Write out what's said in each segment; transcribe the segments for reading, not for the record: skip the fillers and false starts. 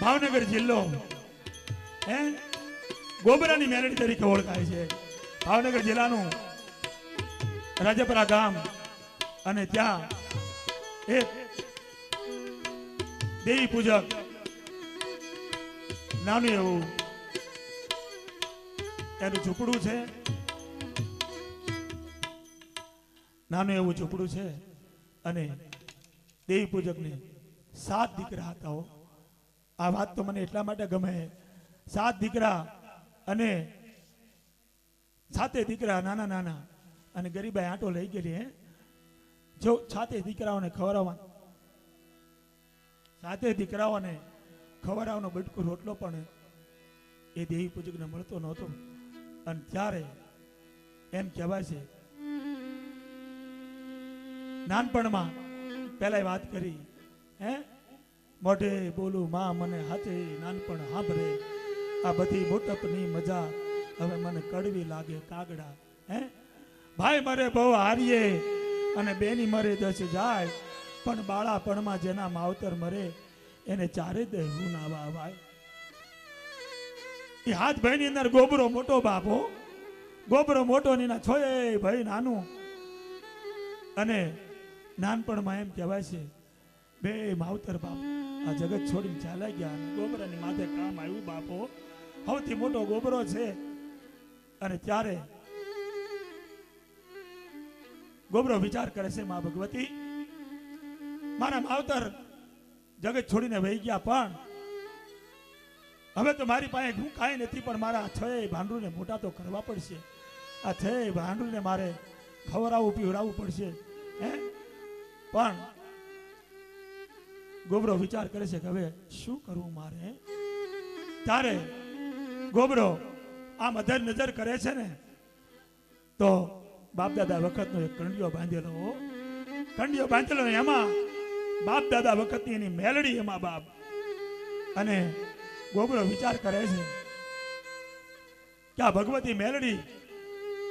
ભાવનગર જિલ્લો હે ગોબરાની મેલડી તરીકે ઓળખાય છે. ભાવનગર જિલ્લાનું રાજપરા ગામ અને ત્યાં એક દેવી પૂજક નાનું એવું એનું ઝૂંપડું છે. નાનું એવું ઝૂંપડું છે અને દેવી પૂજકને 7 દીકરા હતા. આ વાત તો મને એટલા માટે ગમે. 7 દીકરા અને 7 દીકરા નાના નાના અને ગરીબાઈ આંટો લઈ ગયેલી. હે જો 7 દીકરાઓને ખવડાવવા 7 દીકરાઓને ખવડાવવાનો બટકો રોટલો પણ એ દેવી પૂજકને મળતો નહોતો. અને ત્યારે એમ કહેવાય છે નાનપણમાં પહેલા વાત કરી હે મોઢે બોલું માં મને હાથે નાનપણ સાંભળે આ બધી મોટપની મજા હવે મને કડવી લાગે કાગડા. હે ભાઈ મરે બહુ હારીએ અને બેની મરે 10 જાય પણ બાળાપણમાં જેના માવતર મરે એને ચારે દે હું ના વાવાય. એ હાથ ભાઈની અંદર ગોબરો મોટો બાપો ગોબરો મોટો નીના છોય ભાઈ નાનું. અને નાનપણમાં એમ કહેવાય છે બે માવતર બાપ આ જગત છોડીને ચાલ્યા ગયા અને ગોબરાની માથે કામ આવ્યું બાપો. સૌથી મોટો ગોબરો છે. અને ત્યારે ગોબરો વિચાર કરે છે માં ભગવતી મારા માવતર જગત છોડીને વહી ગયા પણ હવે તો મારી પાસે હું કાંઈ નથી પણ મારા 6 ભાંડુને મોટા તો કરવા પડશે. આ 6 ભાંડુને મારે ખવડાવવું પીવડાવવું પડશે. હે પણ ગોબરો વિચાર કરે છે કે હવે શું કરવું મારે. ત્યારે ગોબરો આમ અધર નજર કરે છે ને તો બાપ દાદા વખતનો એક કંડિયો બાંધેલો એમાં બાપ દાદા વખતની એની મેલડી એમાં બાપ. અને ગોબરો વિચાર કરે છે કે આ ભગવતી મેલડી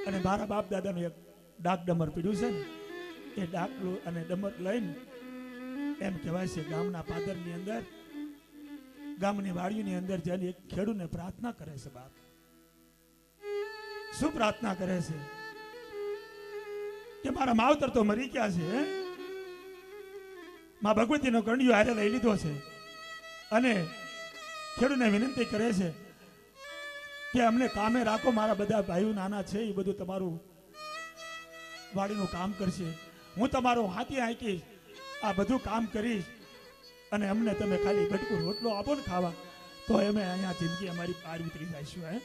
અને મારા બાપ દાદાનું એક ડાક ડમર પીડ્યું છે ને એ ડાકલું અને ડમર લઈને એમ કહેવાય છે ગામના પાદરની અંદર ગામની વાડીની અંદર જઈને એક ખેડૂને પ્રાર્થના કરે છે બાપ. શું પ્રાર્થના કરે છે કે મારા માવતર તો મરી ગયા છે માં ભગવતીનો કંડિયો હારે લઈ લીધો છે અને ખેડૂને વિનંતી કરે છે કે અમને કામે રાખો મારા બધા ભાઈઓ નાના છે એ બધું તમારું વાડીનું કામ કરશે હું તમારો હાથી આંકીશ આ બધું કામ કરીશ અને અમને તમે ખાલી બટકું રોટલો આપો ને ખાવા તો અમે અહીંયા જિંદગી અમારી પાર ઉતરી જઈશું. હે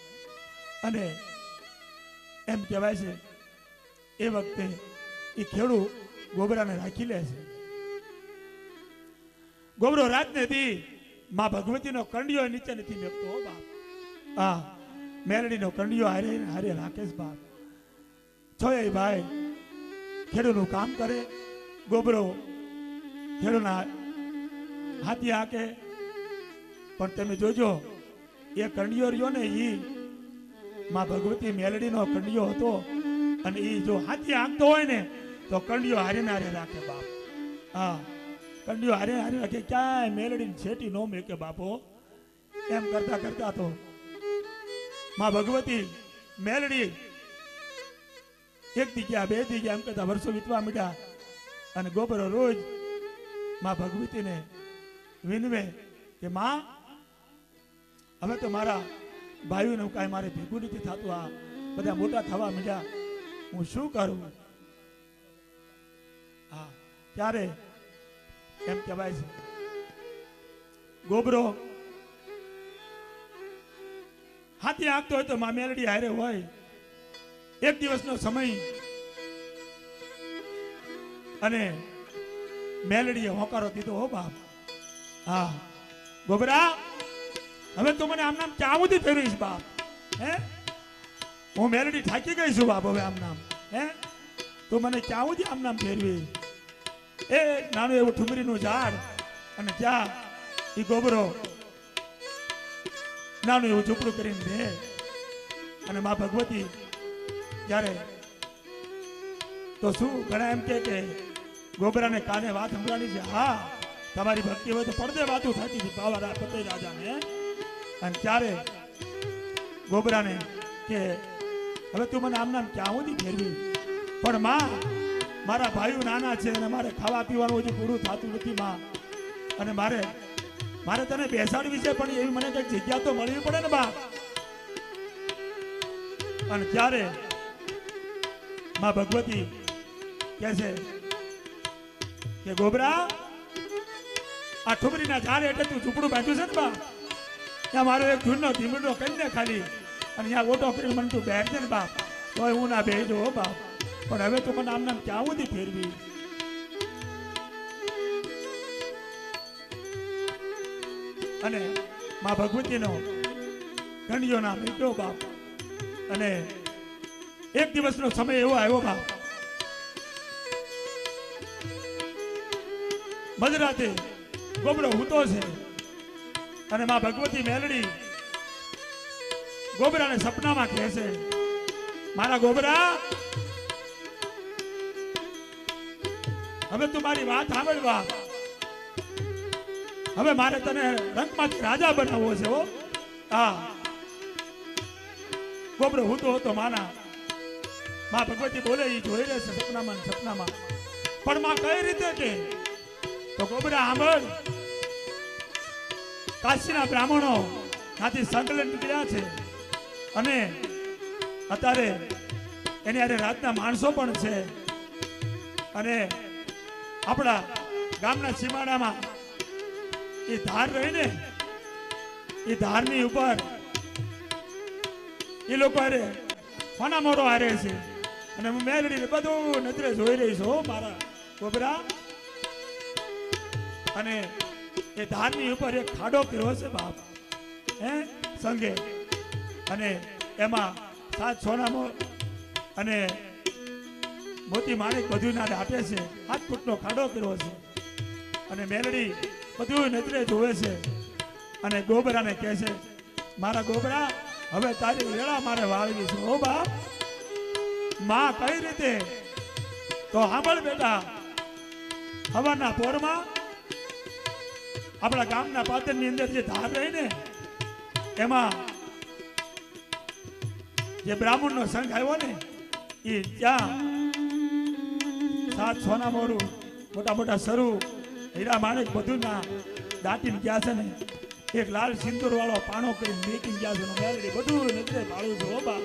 અને એમ કહેવાય છે એ વખતે એ ખેડૂત ગોબરાને રાખી લે છે. ગોબરો રાતને દી માં ભગવતીનો કંડિયો નીચે નથી મેકતો બાપ. હા મેલડીનો કંડિયો હારે હારે રાખે છે બાપ. છોય ભાઈ ખેડૂતનું કામ કરે ગોબરો ખેડૂતના હાથી હાકે પણ તમે જોજો એ કંડિયો રહ્યો ને ઈ માં ભગવતી મેલડીનો કંડિયો હતો અને ઈ જો હાથી હાંકતો હોય ને તો કંડિયો હારે નારે રાખે બાપ. હા કંડિયો હારે હારે રાખે ક્યાંય મેલડીને છેટી નો મેકે બાપો. એમ કરતા કરતા તો માં ભગવતી મેલડી 1 દી ગયા 2 દી ગયા એમ કરતા વર્ષો વીતવા માંડ્યા અને ગોબરો રોજ માં ભગવતીને વિનવે કે માં હવે તો મારા ભાઈઓને કાંઈ મારે ભેગું નથી થતું આ બધા મોટા થવા માંડ્યા હું શું કરું. હા ત્યારે એમ કહેવાય છે ગોબરો હાથી આંકતો હોય તો માં મેલડી હારે હોય. એક દિવસનો સમય અને મેલડીએ હોકારો દીધો હો બાપ. હા ગોબરા હવે તું મને આમ નામ ક્યાં સુધી ફેરવીશ બાપ. હે હું મેલડી થાકી ગઈ છું બાપ હવે આમ નામ. હે તું મને ક્યાં સુધી આમ નામ ફેરવી. એ નાનું એવું ઠુમરીનું ઝાડ અને ત્યાં એ ગોબરો નાનું એવું ઝૂંપડું કરીને દે અને માં ભગવતી ત્યારે તો શું ઘણા એમ કે ગોબરાને કાને વાત સંભળાવી છે. હા તમારી ભક્તિ હોય તો પડદે વાતું થતી હતી પાવા પતે રાજાને. અને ત્યારે ગોબરાને કે હવે તું મને આમ નામ ક્યાં સુધી ફેરવી, પણ માં મારા ભાઈઓ નાના છે અને મારે ખાવા પીવાનું હજી પૂરું થતું નથી માં, અને મારે તને બેસાડવી છે, પણ એવી મને કઈક જગ્યા તો મળવી પડે ને બા. અને ત્યારે માં ભગવતી કહે છે કે ગોબરા આ ઠુમરીના ઝાડ એટલે તું ઝૂંપડું બાંધ્યું છે ને બા, ત્યાં મારો એક ધૂનનો ધીમડો કરીને ખાલી અને ત્યાં ઓટો કરીને મને તું બેઠ છે ને બાપ, તોય હું ના બેસજો હો બાપ, પણ હવે તું મને આમ નામ ક્યાં સુધી ફેરવી. અને માં ભગવતીનો ગંડિયો નામ લીધો બાપ. અને એક દિવસનો સમય એવો આવ્યો બાપ, મધરાતે ગોબરો હૂતો છે અને માં ભગવતી મેલડી ગોબરાને સપનામાં કહે છે, મારા ગોબરા હવે તું મારી વાત સાંભળ બાપ, હવે મારે તને રંગમાંથી રાજા બનાવવો છે હો. હા, ગોબરો હૂતો હતો માના, માં ભગવતી બોલે એ જોઈ રહેશે સપનામાં સપનામાં, પણ માં કઈ રીતે કે તો ગોબરા સાંભળ, કાશીના બ્રાહ્મણો ત્યાંથી સંકલન નીકળ્યા છે અને અત્યારે એની હારે રાતના માણસો પણ છે, અને આપણા ગામના સીમાડામાં એ ધાર રહીને એ ધારની ઉપર એ લોકો હારે ફોના મોરો હારે છે, અને હું મેલડીને બધું નજરે જોઈ રહી છું મારા ગોબરા. અને એ ધારની ઉપર એક ખાડો કર્યો છે બાપ હે સંગે, અને એમાં 7 સોનામો અને મોતી માણેક બધું ના દાટે છે, 7 ફૂટનો ખાડો કર્યો છે, અને મેલડી બધું નજરે જોવે છે અને ગોબરાને કહે છે, મારા ગોબરા હવે તારી વેળા મારે વાળવી છે હો બાપ. માં કઈ રીતે તો સાંભળ બેટા, હવાના પોરમાં આપણા ગામના પાદરની અંદર જે ધાર રહી ને એમાં જે બ્રાહ્મણનો સંઘ આવ્યો ને એ ત્યાં 7 સોના મોરું મોટા મોટા સરું હીરા માણેક બધું ના દાટીને ગયા છે ને, એક લાલ સિંદૂર વાળો પાણો કરીને મેકીને ગયા છે, મેલડી બધું નજરે ભાળું છું હો બાપ.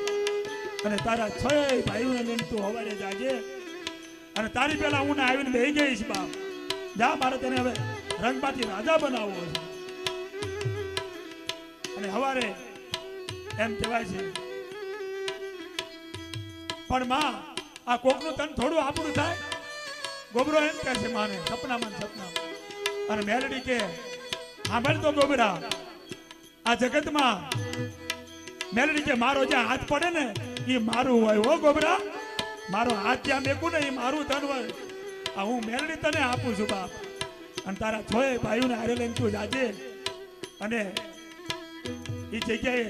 અને તારા 6 ભાઈઓને લઈને તું હવારે જાજે, અને તારી પેલા હું આવીને બેહી ગઈશ બાપ. જા, મારે તને હવે રંગમાંથી રાજા બનાવવો છે. અને હવારે એમ કહેવાય છે, પણ માં આ કોકનું તન થોડું આપણું થાય. ગોબરો એમ કહે છે માને સપનામાં સપનામાં, અને મેલડી કે સાંભળ તો ગોબરા, આ જગતમાં મેલડી કે મારો જ્યાં હાથ પડે ને એ મારું હોય હો ગોબરા, મારો હાથ જ્યાં મેકું ને એ મારું ધન હોય. આ હું મેલડી તને આપું છું બાપ, અને તારા 6 ભાઈઓને હારે લઈને તું જાજે, અને એ જગ્યાએ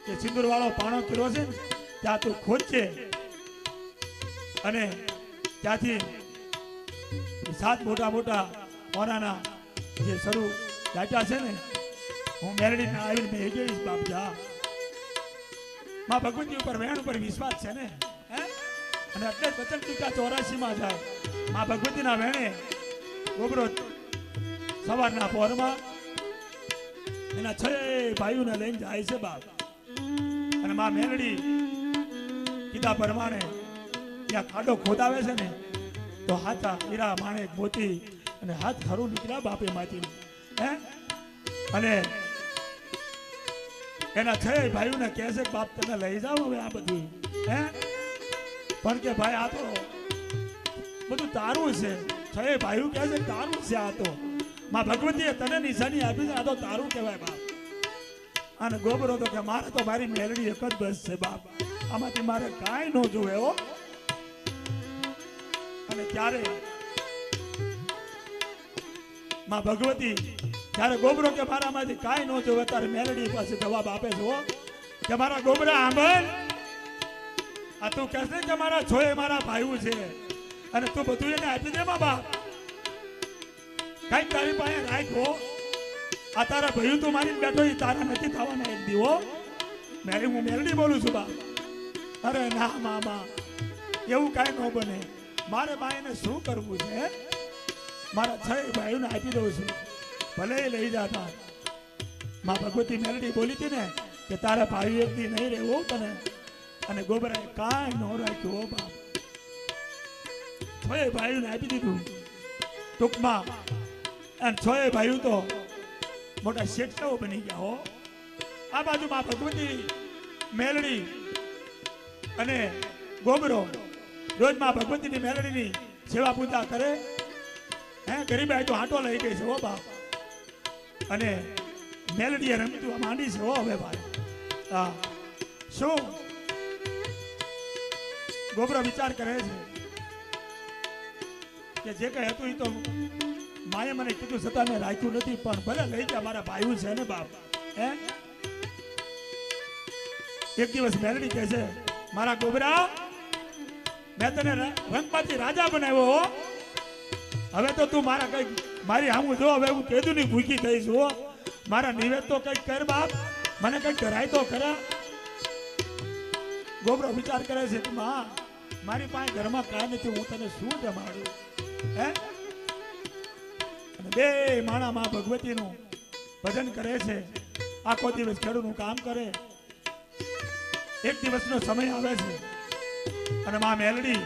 જે સિંદૂર વાળો પાણો કર્યો છે ને ત્યાં તું ખોજશે, અને ત્યાંથી 7 મોટા મોટા ઓરાના જે શરૂ દાટા છે ને હું મેલડીને આવીને મેં ગઈશ બાપ. જા, માં ભગવતી ઉપર વેણ ઉપર વિશ્વાસ છે ને હે, અને એટલે જ વચન ટીકા 84 જાય. માં ભગવતીના વેણે ગોબરો સવારના પોરમાં એના 6 ભાઈઓને લઈને જાય છે બાપ. અને માં મેલડી કીધા પ્રમાણે ત્યાં ખાડો ખોદાવે છે ને તો હાથા હીરા માણેક મોતી અને હાથ ખરું નીકળ્યા બાપે માંથી હે, અને એના 6 ભાઈઓને કહે છે બાપ તમે લઈ જાઓ હવે આ બધું હે, પણ કે ભાઈ આ તો બધું તારું છે. 6 ભાઈઓ કહે છે તારું છે આ તો, માં ભગવતીએ તને નિશાની આપી છે, આ તો તારું કહેવાય બાપ. અને ગોબરો તો કે મારે તો મારી મેલડી એક જ બસ છે બાપ, આમાંથી મારે કાંઈ ન જોવે હો. અને ત્યારે માં ભગવતી ત્યારે ગોબરો કે મારામાંથી કાંઈ ન જોવે તારે મેલડી પાસે જવાબ આપે છે હો, કે મારા ગોબરા સાંભળ, આ તું કહેશે કે મારા 6 મારા ભાઈઓ છે અને તું બધું એને આપી દે માં બાપ, કઈ તારી પાસે રાખો. આ તારા ભયું તું મારી બેઠો એ તારા નથી થવાના એક દીવો. હું મેલડી બોલું છું બા. અરે ના મામા, એવું કાંઈ ન બને. મારે બાઈને શું કરવું છે? મારા 6 ભાઈઓને આપી દઉં છું, ભલે એ લઈ જતા. માં ભગવતી મેલડી બોલી હતી ને કે તારા ભાઈ એક દી નહીં રહેવો તને, અને ગોબરાએ કાંઈ ન રાખ્યું. બાપ 6 ભાઈઓને આપી દીધું ટૂંકમાં. અને 6 ભાઈઓ તો મોટા શેઠાઓ બની ગયા હો. આ બાજુ માં ભગવતી મેલડી અને ગોબરો રોજ માં ભગવતીની મેલડીની સેવા પૂજા કરે. ગરીબાઈ તો આંટો લઈ ગઈ છે હો બાપ. અને મેલડીએ રમતું માંડી છે હો હવે ભાઈ. હા, શું ગોબરો વિચાર કરે છે કે જે કઈ હતું એ તો માએ મને કીધું છતાં મેં રાખ્યું નથી. પણ ભલે લઈ ગયા, મારા ભાઈઓ છે ને બાપ. એક દિવસ મેલડી કહે છે, મારા ગોબરા, મેં તને રંગપાથી રાજા બનાવ્યો. હવે તો તું મારા કઈક મારી આમું જો. હવે હું કીધું નહીં ભૂખી થઈશ હો. મારા નિવેદ તો કઈક કર બાપ, મને કઈક કરાય તો ખરા. ગોબરો વિચાર કરે છે કે માં, મારી પાસે ઘરમાં કાંઈ નથી, હું તને શું જમાડું? અને 2 માણા માં ભગવતીનું ભજન કરે છે. આખો દિવસ ખેડૂતનું કામ કરે. એક દિવસનો સમય આવે છે અને માં મેલડી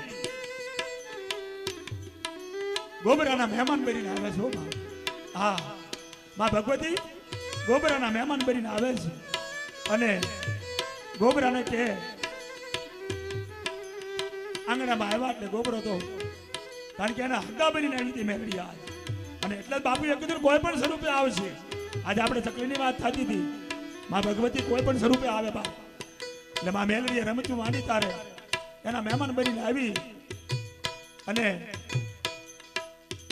ગોબરાના મહેમાન બનીને આવે છે. હા, માં ભગવતી ગોબરાના મહેમાન બનીને આવે છે. અને ગોબરાને કે આંગણામાં આવ્યા એટલે ગોબરો તો, કારણ કે એના હગ્ગા બનીને આવી હતી મેલડી આજ. અને એટલે જ બાપુએ કીધું કોઈ પણ સ્વરૂપે આવશે. આજે આપણે ચકલીની વાત થતી હતી, માં ભગવતી કોઈ પણ સ્વરૂપે આવે બાપ. એટલે માં મેલડીએ રમતું માંડી તારે એના મહેમાન બનીને આવી અને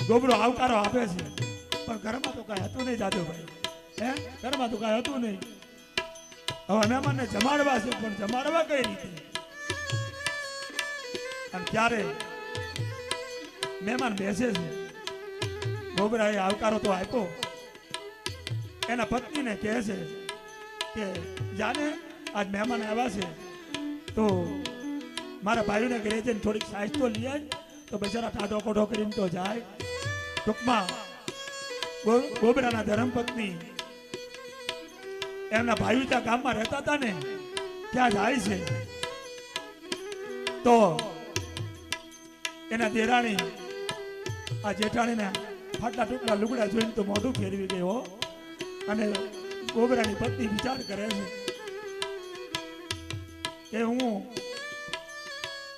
ગોબરો આવકારો આપે છે. પણ ઘરમાં તો કાંઈ હતું નહીં જાજો ભાઈ. ઘરમાં તો કાંઈ હતું નહીં. હવે મહેમાનને જમાડવા છે, પણ જમાડવા કઈ રીતે? અને ત્યારે મહેમાન બેસે છે. ગોબરાએ આવકારો તો આપ્યો. એના પત્નીને કહે છે કે જાને આજ મહેમાન આવ્યા છે તો મારા ભાઈઓને ઘરે જઈને થોડીક સાઈઝ તો લઈ આય, તો બિચારા ટાઢો કોઢો કરીને તો જાય. ટૂંકમાં ગોબરાના ધર્મપત્ની એમના ભાઈઓ ત્યાં ગામમાં રહેતા હતા ને, ત્યાં જાય છે. તો એના દેરાણી આ જેઠાણીને ફાટલા ટુકડા લુગડા જોઈને તો મોઢું ફેરવી ગયો. અને ગોબરાની પત્ની વિચાર કરે છે કે હું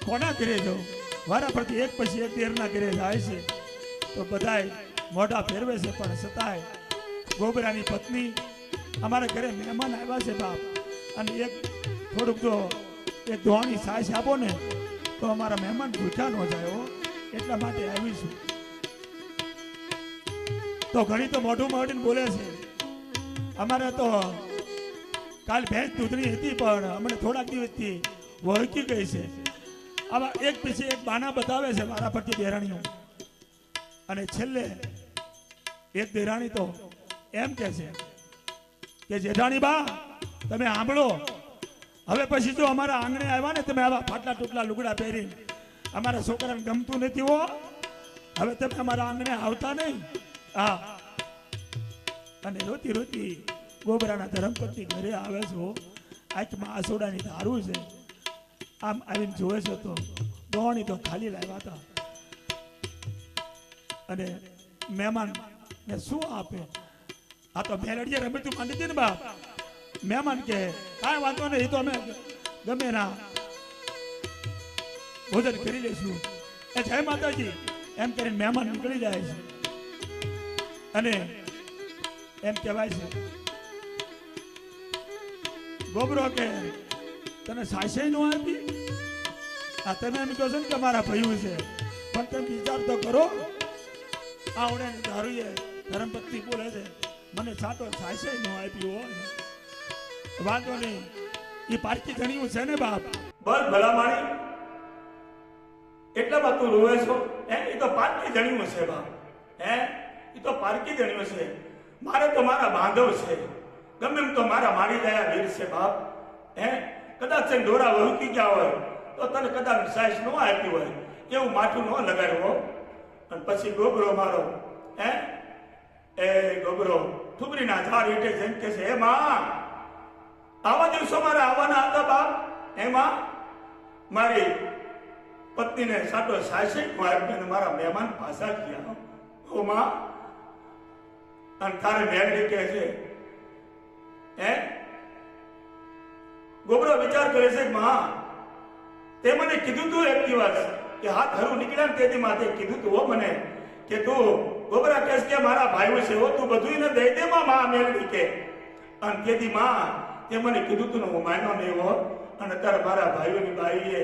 કોના ઘરે જાઉં? વારા પરથી એક પછી એક દેરના ઘરે જાય છે તો બધાય મોઢા ફેરવે છે. પણ છતાંય ગોબરાની પત્ની, અમારા ઘરે મહેમાન આવ્યા છે બાપ, અને એક થોડુંક જો એક ધોવાની સાસ આપો ને તો અમારા મહેમાન ભૂખ્યા ન જાય હો, એટલા માટે આવીશું. તો ઘણી તો મોઢું મોઢીને બોલે છે, અમારે તો કાલ ભેંસ દૂધની હતી પણ અમને થોડાક દિવસથી વળકી ગઈ છે. આવા એક પછી એક બાના બતાવે છે મારા પરથી દેરાણીઓ. અને છેલ્લે એક દેરાણી તો એમ કે છે કે જેઠાણી બા, તમે સાંભળો, હવે પછી જો અમારા આંગણે આવ્યા ને તમે આવા ફાટલા ટુકલા લુગડા પહેરીને, અમારા છોકરાને ગમતું નથી હો, હવે તમે અમારા આંગણે આવતા નહીં. હા, અને રોતી રોતી ગોબરાના ધર્મપત્ની ઘરે આવે છો. આંખમાં આસોડાની ધારું છે. આમ આવીને જોવે છે તો દોણી તો ખાલી લાવ્યા હતા. અને મહેમાન ને શું આપે? આ તો મેલડીએ રમતું માંડી હતી ને બાપ. મહેમાન કે કાંઈ વાંધો નહીં, એ તો અમે ગમે ના ભોજન કરી લઈશું. એ જય માતાજી એમ કરીને મહેમાન નીકળી જાય છે. અને એમ કહેવાય છે ગોબરો કે તને સાસે નો આપી? આ તમે એમ કહો છો ને કે મારા ભાઈઓ છે, પણ તમે વિચાર તો કરો. આવડે ધારુએ ધર્મપત્ની બોલે છે મને છાટો સાસે નો આપ્યો હોય. વાંધો નહીં, એ પારકી ધણિયું છે ને બાપ. બસ ભલામાણી એટલામાં તું રોવે છો? એ તો પારકી ધણિયું છે બાપ. એ તો પારકી ગણ્યો છે. મારે તો મારા બાંધવ છે, ગમે એમ તો મારા મારી ગયા વીર છે બાપ. હે કદાચ ડોરા વહુકી ગયા હોય તો તને કદાચ સાઈસ ન આપી હોય એવું માથું ન લગાડવો. અને પછી ગોબરો મારો હે એ ગોબરો ઠુમરીના ઝાડ હેઠે જેમ કે છે, હે માં આવા દિવસો મારે આવવાના હતા બાપ. હે માં મારી પત્નીને સાટો સાસી અને મારા મહેમાન પાછા ગયા. ઓ માં અને તારે મેળવી કહે છે. હે ગોબરો વિચાર કરે છે, માં તે મને કીધું તું એક દિવસ કે હાથ હરું નીકળ્યા ને તેથી માથે કીધું તું હો મને કે તું ગોબરા કહેશ કે મારા ભાઈઓ છે હો, તું બધું ને દઈ દે માં મેળવી કે. અને તેથી માં તે મને કીધું તું ને હું માન્યો નહીં હો. અને તારે મારા ભાઈઓની બાઈએ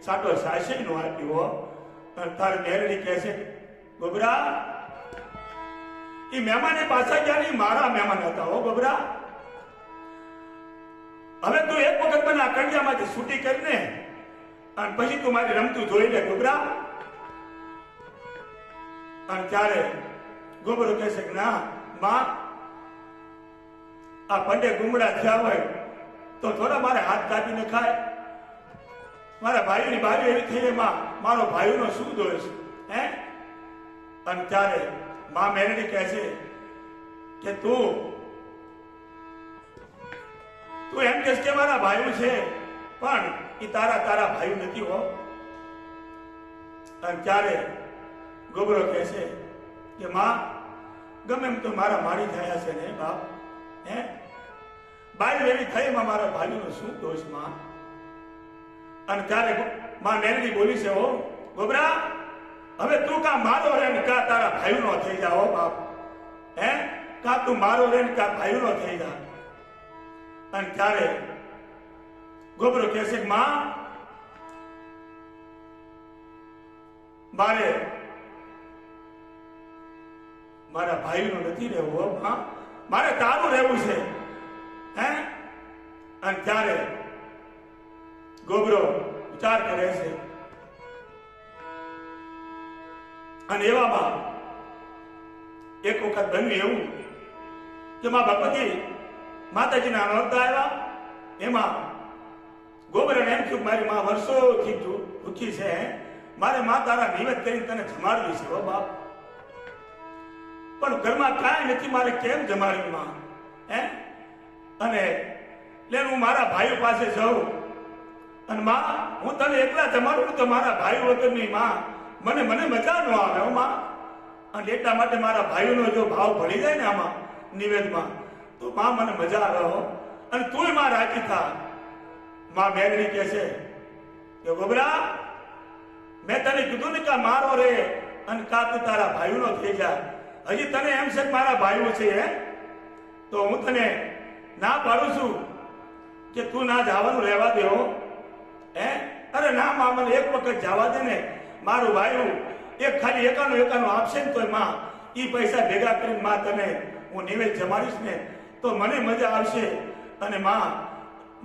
સાટો સાસી નો આપ્યો હો. અને તારે મેળવી કહે છે, ગોબરા એ મહેમાને પાછા ગયા નહીં, મારા મહેમાન હતા હો ગોબરા. હવે તું એક વખત મને આ કંડિયામાંથી છૂટી કરીને અને પછી તું મારી રમતું જોઈ લે ગોબરા. અને ત્યારે ગોબરો કહે છે કે ના માં, આ પંડે ગુમડા થયા હોય તો થોડા મારે હાથ કાપીને ખાય. મારા ભાઈઓની બાવી એવી થઈ એમાં મારો ભાઈઓનો શું દોષ હે. અને ત્યારે માં મેરડી કહે છે કે તું એમ કહેશ કે મારા ભાઈઓ છે પણ એ તારા ભાઈઓ નથી હો. અને ત્યારે ગોબરો કહે છે કે માં ગમે એમ તો મારા મારી થયા છે ને બાપ. હે બાઈ એવી થઈ એમાં મારા ભાઈઓનો શું દોષ માં. અને ત્યારે માં મેરડી બોલી છે, હો ગોબરા હવે તું કા મારો રે ને કા તારા ભાઈઓનો થઈ જાઓ બાપ. હે કા તું મારો રે ને કા ભાઈઓનો થઈ જા. અને ત્યારે ગોબરો કહે છે, માં મારે મારા ભાઈનું નથી રહેવું, હા મારે તારું રહેવું છે. હે અને ત્યારે ગોબરો વિચાર કરે છે. અને એવામાં એક વખત બન્યું એવું કે માં ભગવતી માતાજીના નોરતા આવ્યા. એમાં ગોબરાને એમ થયું મારી માં વર્ષોથી ભૂખી છે, મારે માં તારા નિવેદ કરીને તને જમાડવી છે હો બાપ. પણ ઘરમાં કાંઈ નથી, મારે કેમ જમાડવી માં. હે અને એટલે હું મારા ભાઈઓ પાસે જાઉં અને માં હું તને એકલા જમાડું તો મારા ભાઈઓ વગરની માં મને મજા ન આવે હો માં. અને એટલા માટે મારા ભાઈઓનો જો ભાવ ભળી જાય ને આમાં નિવેદમાં તો માં મને મજા આવે હો. અને તુંય માં રાજી થા. માં મેરડી કહે છે કે ગોબરા મેં તને કીધું ને કે મારો રે અને કા તું તારા ભાઈઓનો થઈ જા. હજી તને એમ છે કે મારા ભાઈઓ છે હે તો હું તને ના પાડું છું કે તું ના જવાનું રહેવા દે હો. હે અરે ના માં મને એક વખત જવા દે ને. મારું ભાઈઓ એક ખાલી એકાનું આપશે ને તોય માં ઈ પૈસા ભેગા કરીને માં તને હું નિવેદ જમાડીશ ને તો મને મજા આવશે અને માં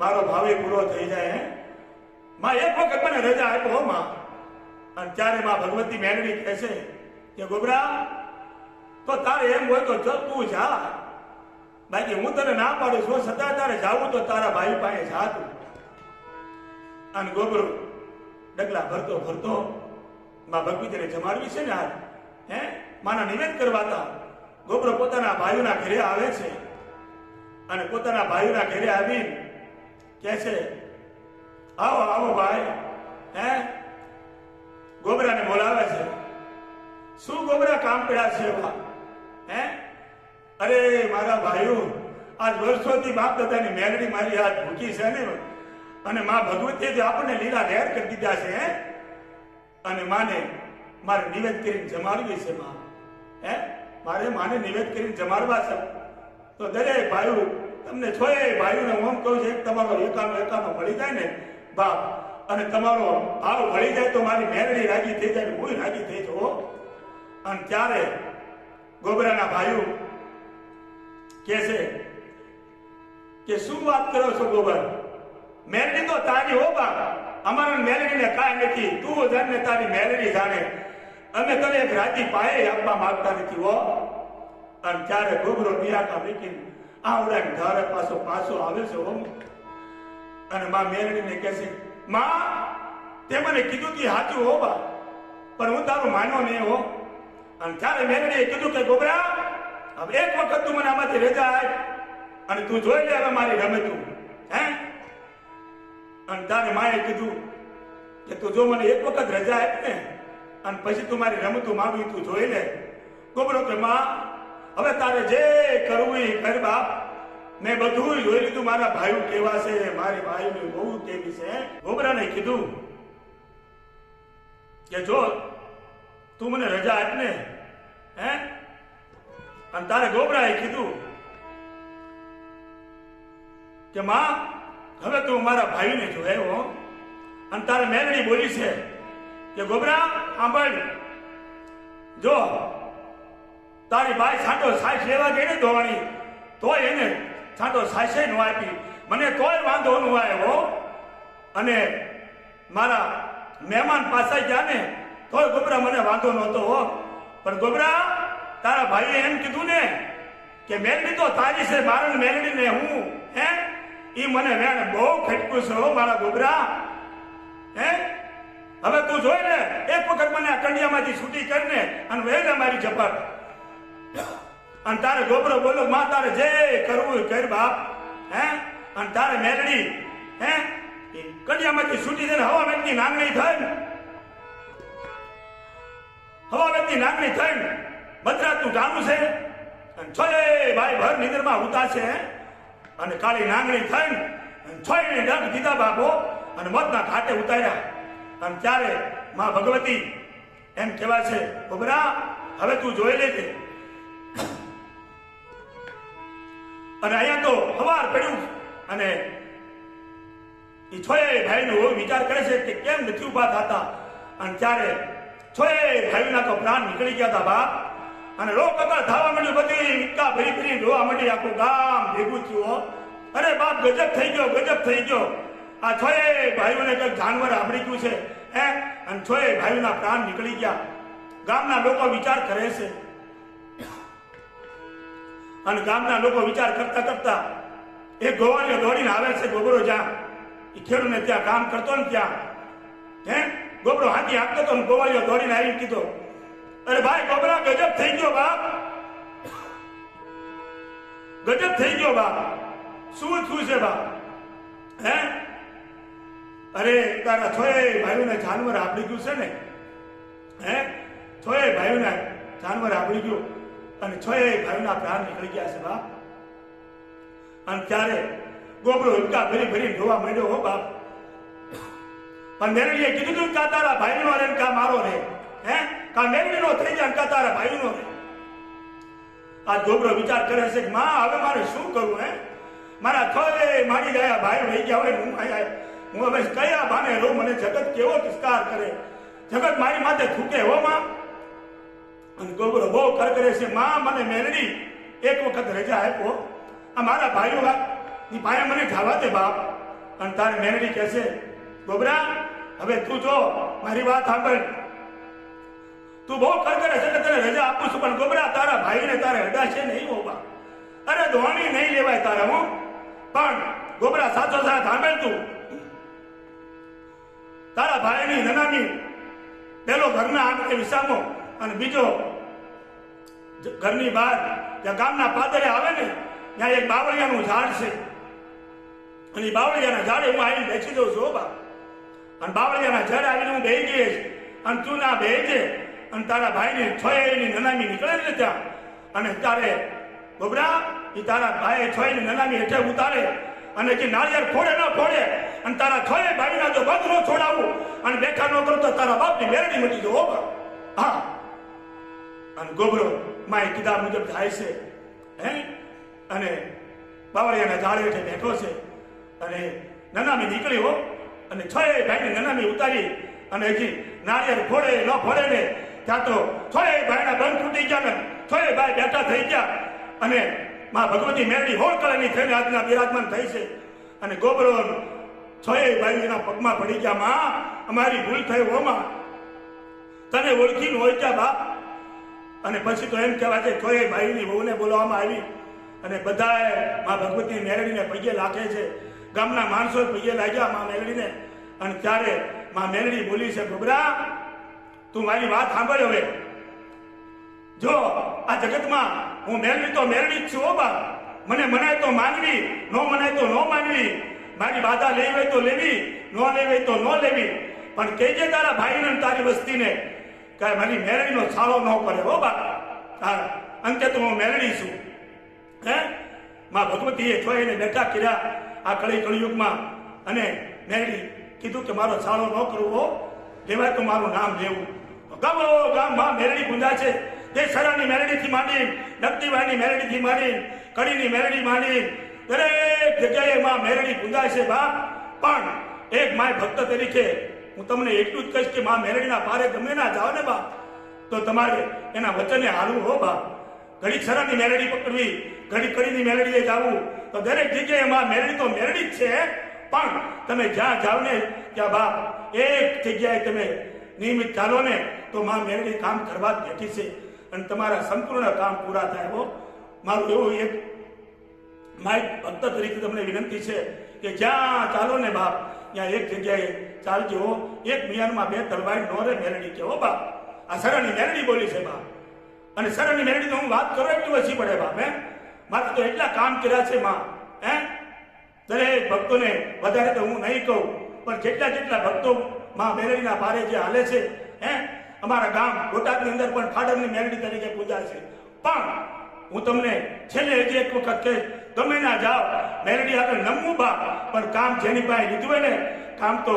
મારો ભાવે પૂરો થઈ જાય. હે માં એક વખત મને રજા આપો હો માં. અને ત્યારે માં ભગવતી મેરડી કહે છે કે ગોબરા તો તારે એમ હોય તો ચલ તું જા, બાકી હું તને ના પાડું છું. સદા તારે જાવું તો તારા ભાઈ પાસે જા તું. અને ગોબરો ડગલા ભરતો માં ભગવતીને જમાડવી છે ને આજ હે માના નિવેદ કરવાતા ગોબરો પોતાના ભાઈઓના ઘરે આવે છે. અને પોતાના ભાઈઓના ઘરે આવીને કહે છે, આવો આવો ભાઈ. હે ગોબરાને બોલાવે છે. શું ગોબરા કામ પડ્યા છે હે? અરે મારા ભાઈઓ આજ વર્ષોથી બાપ દાદાની મેલડી મારી આજ ભૂખી છે ને અને માં ભગવતીએ જે આપણને લીલા લહેર કરી દીધા છે. હે અને માને મારે નિવેદ કરીને જમાડવી છે માં. હે મારે માને નિવેદ કરીને જમાડવા છે. તો દરેક ભાઈઓ તમને છોય ભાઈઓને હું કહું છું એક તમારો એકાનો મળી જાય ને બાપ અને તમારો ભાવ મળી જાય તો મારી મેરડી રાજી થઈ જાય, હું રાજી થઈ જાઉં. અને ત્યારે ગોબરાના ભાઈઓ કહે છે કે શું વાત કરો છો ગોબર, મેરડી તો તારી હો બાપ, અમારા મેલડીને કાંઈ નથી. તું જાણે તારી મેલડી જાણે. અમે તને એક રાજી પાયે આપવા માંગતા નથી હો. અને ત્યારે ગોબરો નિરાકા મૂકીને આવડાને ઘરે પાછો આવે છે ઓમ. અને માં મેરડીને કહે છે, માં તે મને કીધું કે સાચું હો બા, પણ હું તારું માનો નહીં હો. અને ત્યારે મેરડીએ કીધું કે ગોબરા, હવે એક વખત તું મને આમાંથી રજા આપ અને તું જોઈ લે હવે મારી રમતું. હે? અને તારે માએ કીધું કે તું જો મને એક વખત રજા આપ ને અને પછી તું મારી રમતું માંગવી તું જોઈ લે. ગોબરો કે માં હવે તારે જે કરવું એ કર બાપ, મેં બધું જોઈ લીધું, મારા ભાઈઓ કેવા છે, મારી ભાઈની બહુ કેવી છે. ગોબરાને કીધું કે જો તું મને રજા આપ ને. હે? અને તારે ગોબરાએ કીધું કે માં હવે તું મારા ભાઈને જોયો. અને તારે મેરડી બોલી છે કે ગોબરા સાંભળ, જો તારી ભાઈ છાંટો સાઈસ લેવા ગઈ ને ધોવાણી, તોય એને છાંટો સાઈસે ન આપી, મને તોય વાંધો ન આવ્યો. અને મારા મહેમાન પાસે ગયા ને તોય ગોબરા મને વાંધો નહોતો હો. પણ ગોબરા તારા ભાઈએ એમ કીધું ને કે મેરડી તો તારી છે, મારણ મેરડી ને હું. હે? ઈ મને વેણ બહુ ખટકું છે હો મારા ગોબરા. હે? હવે તું જોઈ લે, એક વખત મને આ કંડિયામાંથી છૂટી કરીને અને વહેલે મારી ઝપાટ. અને તારે ગોબરો બોલો, માં તારે જે કરવું કર બાપ. હે? અને તારે મેરડી હે કંડિયામાંથી છૂટી જઈને હવા વેચની નાંગણી થઈ, હવા વેચની નાંગણી થઈ મદ્રાસનું ટાણું છે અને છોય ભાઈ ભર નિંદરમાં ઉતારશે અને કાળી નાંગણી થઈ છોયને ડગ દીધા બાપો અને મોતના ઘાટે ઉતાર્યા. અને ત્યારે માં ભગવતી એમ કહેવાય છે, ગોબરા હવે તું જોઈ લેજે. અને અહીંયા તો હવાર પડ્યું અને એ છોય ભાઈનો એવો વિચાર કરે છે કે કેમ નથી ઉભા થતા. અને ત્યારે છોય ભાઈના તો પ્રાણ નીકળી ગયા હતા બાપ. અને લોકકળ થવા માંડ્યું, બધી વિકા ભરી ભરી જોવા માંડી, આખું ગામ ભેગું થયું. અરે બાપ ગજબ થઈ ગયો, ગજબ થઈ ગયો. આ છોય ભાઈઓને કંઈક જાનવર આપડી ગયું છે. હે? અને છોય ભાઈઓના પ્રાણ નીકળી ગયા. ગામના લોકો વિચાર કરે છે અને ગામના લોકો વિચાર કરતા કરતા એક ગોવાળીઓ દોડીને આવે છે. ગોબરો જ્યાં એ ખેડૂને ત્યાં કામ કરતો ને ત્યાં હે ગોબરો હાથી હાંકતો હતો ને ગોવાળીઓ દોડીને આવી કીધો, અરે ભાઈ ગોબરા ગજબ થઈ ગયો બાપ, ગજબ થઈ ગયો બાપ, શું થયું છે બાપ? હે? અરે તારા છોય ભાઈઓને જાનવર આપડી ગયું છે ને. હે? છોય ભાઈઓને જાનવર આપડી ગયું અને છોય ભાઈઓના પ્રાણ નીકળી ગયા છે બાપ. અને ત્યારે ગોબરો હિંકા ભરી ભરી જોવા માંડ્યો હો બાપ. પણ મેરડીએ કીધું તું કા તારા ભાઈનો રે કા મારો રે. હે? કા મેરડીનો થઈ જાય કા તારા ભાઈનો રે. આ ગોબરો વિચાર કરે છે કે માં હવે મારે શું કરવું? હે? મારા છોય મારી ગયા ભાઈ રહી ગયા હોય, હું હવે કયા બાને રહું? મને જગત કેવો તિસ્કાર કરે, જગત મારી માથે થૂકે હો માં. અને ગોબરો બહુ કર કરે છે, માં મને મેરડી એક વખત રજા આપો, આ મારા ભાઈઓ ની ભાઈ મને જવા દે બાપ. અને તારે મેરડી કહેશે, ગોબરા હવે તું જો મારી વાત સાંભળ, તું બહુ કર કરે છે કે તને રજા આપું છું, પણ ગોબરા તારા ભાઈને તારે હડાશે નહીં હો બાપ. અરે ધોણી નહીં લેવાય તારે હું. પણ ગોબરા સાચો સાથ સાંભળ, તું તારા ભાઈની નનામી પેલો ઘરના આંગણે વિસામો અને બીજો ઘરની બહાર જ્યાં ગામના પાદરે આવે ને ત્યાં એક બાવળિયાનું ઝાડ છે અને બાવળિયાના ઝાડે હું આવીને બેસી દઉં છું બા. અને બાવળિયાના ઝાડે આવીને હું બેસી જઈશ અને તું ના બેસજે અને તારા ભાઈની છોયની નનામી નીકળે ને ત્યાં. અને તારે ગોબરા એ તારા ભાઈ છોયની નનામી હેઠે ઉતારે અને જે નાળિયેર ફોડે ન ફોડે અને તારા છોય ભાઈના જો બંધ ન છોડાવું અને બેઠા ન કરો તો તારા બાપની મેરડી મટી દો બા. હા. અને ગોબરો માએ કીધા મુજબ થાય છે. હે? અને બાવળિયાના ઝાડ હેઠે બેઠો છે અને નનામી નીકળી હો અને છોય ભાઈને નનામી ઉતારી અને હજી નાળિયેર ફોડે ન ફોડે ને ત્યાં તો છોય ભાઈના બંધ તૂટી ગયા ને છોય ભાઈ બેઠા થઈ ગયા અને માં ભગવતી મેરડી હોળ કળાની થઈને આજના બિરાજમાન થઈ છે. અને ગોબરો છોય ભાઈ એના પગમાં પડી ગયા, માં અમારી ભૂલ થઈ હો માં, તને ઓળખીને ઓળખ્યા બાપ, અને પછી તો એમ કહેવાય છે છોય ભાઈની વહુને બોલાવવામાં આવી અને બધાએ માં ભગવતી મેલડીને પગે લાગે છે. ગામના માણસો પગે લાગ્યા માં મેલડીને. અને ત્યારે માં મેલડી બોલી છે, ગોબરા તું મારી વાત સાંભળ. હવે જો આ જગતમાં હું મેલડી તો મેલડી જ છું હો બા. મને મનાય તો માનવી, નો મનાય તો નો માનવી. મારી બાધા લેવી હોય તો લેવી, નો લેવી હોય તો નો લેવી. પણ કહેજે તારા ભાઈને તારી વસ્તીને કે મારી મેલડીનો છાળો ન કરે હો બા. અંતે તો હું મેલડી છું. હે માં ભગવતીએ છોઈને બેઠા કર્યા આ કળિયુગમાં. અને મેલડી કીધું કે મારો છાળો ન કરવો, લેવાય તો મારું નામ લેવું. ગામો ગામ માં મેલડી ગુંજા છે. તે સરાની મેલડીથી માંડી, નકટીવાની મેલડીથી માંડી, કડીની મેલડી માંડી, દરેક જગ્યાએ માં મેલડી ગુંજાય છે બાપ. પણ એક માય ભક્ત તરીકે હું તમને એટલું જ કહીશ કે માં મેલડીના પારે ગમે ના જાઓ ને બાપ, તો તમારે એના વચને હાલવું હો બાપ. ઘડી સરાની મેલડી પકડવી, ઘડી કડીની મેલડીએ જાવું, તો દરેક જગ્યાએ માં મેલડી તો મેલડી જ છે. પણ તમે જ્યાં જાવ ને ત્યાં બાપ એક જગ્યાએ તમે નિયમિત ચાલો ને તો માં મેલડી કામ કરવા જ બેઠી છે. અને તમારા સંપૂર્ણ કામ પૂરા થાય હો. મારું એવું એક માય ભક્ત તરીકે તમને વિનંતી છે કે જ્યાં ચાલો ને બાપ ત્યાં એક જગ્યાએ ચાલજો. એક મિયાનમાં બે તલવાર નો રે મેલડી કે હો બાપ. આ સરાની મેલડી બોલી છે બાપ. અને સરાની મેલડી તો હું વાત કરું એટલી ઓછી પડે બાપ. હે મારે તો એટલા કામ કર્યા છે માં. હે દરેક ભક્તોને વધારે તો હું નહીં કહું, પણ જેટલા જેટલા ભક્તો માં મેલડીના પારે જે હાલે છે, હે અમારા ગામ બોટાદની અંદર પણ ઠાડરની મેલડી તરીકે પૂજા છે. પણ હું તમને છેલ્લે હજી એક વખત કહીશ, ગમે ના જાઓ મેલડી આગળ નમવું બાપ. પણ કામ જેની પાસે લીધું હોય ને, કામ તો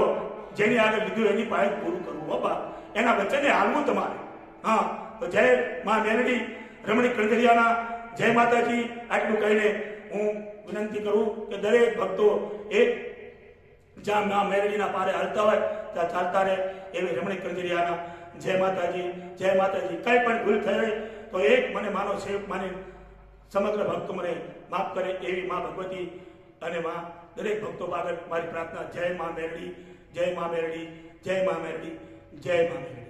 જેની આગળ લીધું એની પાસે પૂરું કરવું હો બાપ. એના વચ્ચે હાલવું તમારે. હા તો જય માં મેલડી, રમણી કણજરિયાના જય માતાજી. આટલું કહીને હું વિનંતી કરું કે દરેક ભક્તો એક જ્યાં માં મેલડીના પારે હાલતા હોય ત્યાં ચાલતા રહે. એવી રમણી કણજરિયાના જય માતાજી, જય માતાજી. કઈ પણ ભૂલ થઈ હોય તો એક મને માનો સેવક માની સમગ્ર ભક્તો મને માફ કરે એવી માં ભગવતી અને માં દરેક ભક્તો આગળ મારી પ્રાર્થના. જય માં મેલડી, જય માં મેલડી, જય માં મેલડી, જય માં મેલડી.